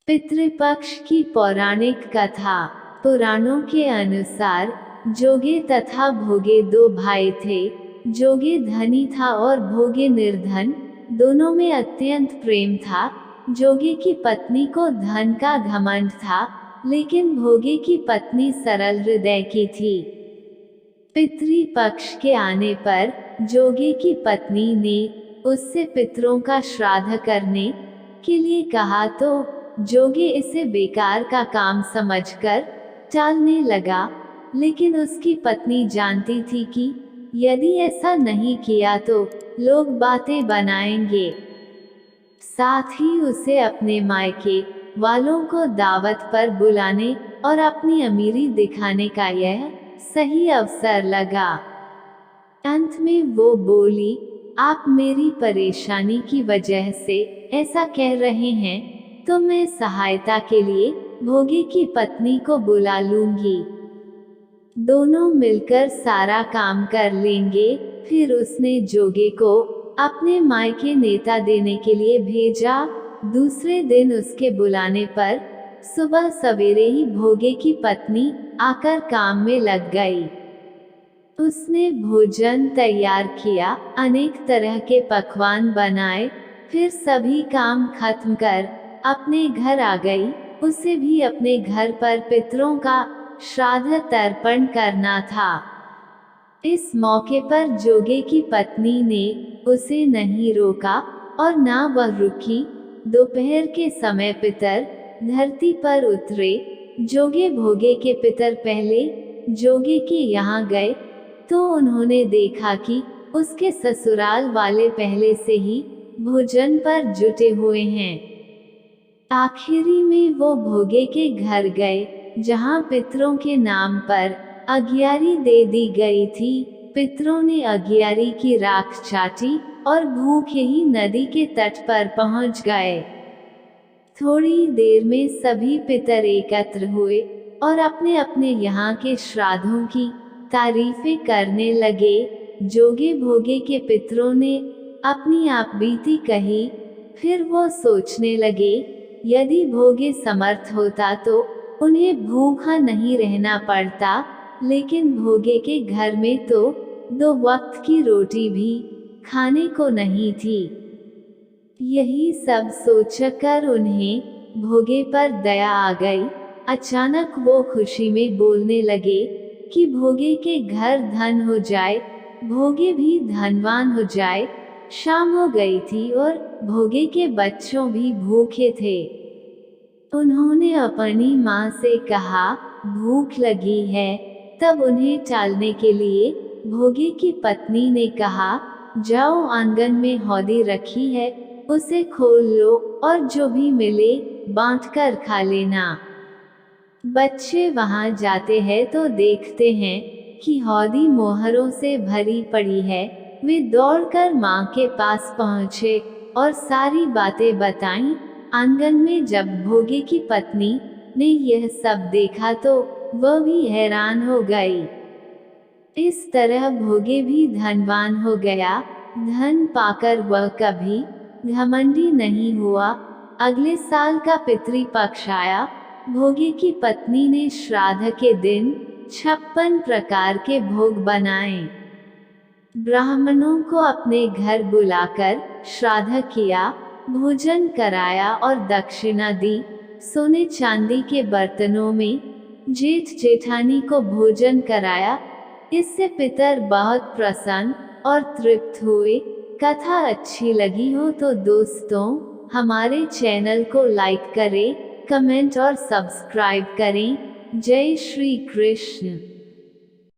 पितृपक्ष की पौराणिक कथा। पुराणों के अनुसार जोगे तथा भोगे दो भाई थे। जोगे धनी था और भोगे निर्धन। दोनों में अत्यंत प्रेम था। जोगे की पत्नी को धन का घमंड था, लेकिन भोगे की पत्नी सरल हृदय की थी। पितृपक्ष के आने पर जोगे की पत्नी ने उससे पितरों का श्राद्ध करने के लिए कहा, तो जोगे इसे बेकार का काम समझकर टालने लगा। लेकिन उसकी पत्नी जानती थी कि यदि ऐसा नहीं किया तो लोग बातें बनाएंगे। साथ ही उसे अपने मायके वालों को दावत पर बुलाने और अपनी अमीरी दिखाने का यह सही अवसर लगा। अंत में वो बोली, आप मेरी परेशानी की वजह से ऐसा कह रहे हैं, तो मैं सहायता के लिए भोगे की पत्नी को बुला लूंगी। दोनों मिलकर सारा काम कर लेंगे। फिर उसने जोगे को अपने मायके नेता देने के लिए भेजा। दूसरे दिन उसके बुलाने पर सुबह सवेरे ही भोगे की पत्नी आकर काम में लग गई। उसने भोजन तैयार किया, अनेक तरह के पकवान बनाए। फिर सभी काम खत्म कर अपने घर आ गई। उसे भी अपने घर पर पितरों का श्राद्ध तर्पण करना था। इस मौके पर जोगे की पत्नी ने उसे नहीं रोका और ना वह रुकी। दोपहर के समय पितर धरती पर उतरे। जोगे भोगे के पितर पहले जोगे के यहाँ गए, तो उन्होंने देखा कि उसके ससुराल वाले पहले से ही भोजन पर जुटे हुए हैं। आखिरी में वो भोगे के घर गए, जहाँ पितरों के नाम पर अगियारी दे दी गई थी। पितरों ने अगियारी की राख चाटी और भूखे ही नदी के तट पर पहुंच गए। थोड़ी देर में सभी पितर एकत्र हुए और अपने अपने यहाँ के श्राद्धों की तारीफें करने लगे। जोगे भोगे के पितरों ने अपनी आप बीती कही। फिर वो सोचने लगे, यदि भोगे समर्थ होता तो उन्हें भूखा नहीं रहना पड़ता, लेकिन भोगे के घर में तो 2 वक्त की रोटी भी खाने को नहीं थी। यही सब सोचकर उन्हें भोगे पर दया आ गई। अचानक वो खुशी में बोलने लगे कि भोगे के घर धन हो जाए, भोगे भी धनवान हो जाए। शाम हो गई थी और भोगे के बच्चों भी भूखे थे। उन्होंने अपनी माँ से कहा, भूख लगी है। तब उन्हें टालने के लिए भोगे की पत्नी ने कहा, जाओ आंगन में हौदी रखी है, उसे खोल लो और जो भी मिले बांट कर खा लेना। बच्चे वहां जाते हैं तो देखते हैं कि हौदी मोहरों से भरी पड़ी है। वे दौड़कर माँ के पास पहुँचे और सारी बातें बताईं। आंगन में जब भोगे की पत्नी ने यह सब देखा तो वह भी हैरान हो गई। इस तरह भोगे भी धनवान हो गया। धन पाकर वह कभी घमंडी नहीं हुआ। अगले साल का पितृपक्ष आया। भोगे की पत्नी ने श्राद्ध के दिन 56 प्रकार के भोग बनाए। ब्राह्मणों को अपने घर बुलाकर श्राद्ध किया, भोजन कराया और दक्षिणा दी। सोने चांदी के बर्तनों में जेठ जेठानी को भोजन कराया। इससे पितर बहुत प्रसन्न और तृप्त हुए। कथा अच्छी लगी हो तो दोस्तों हमारे चैनल को लाइक करें, कमेंट और सब्सक्राइब करें। जय श्री कृष्ण।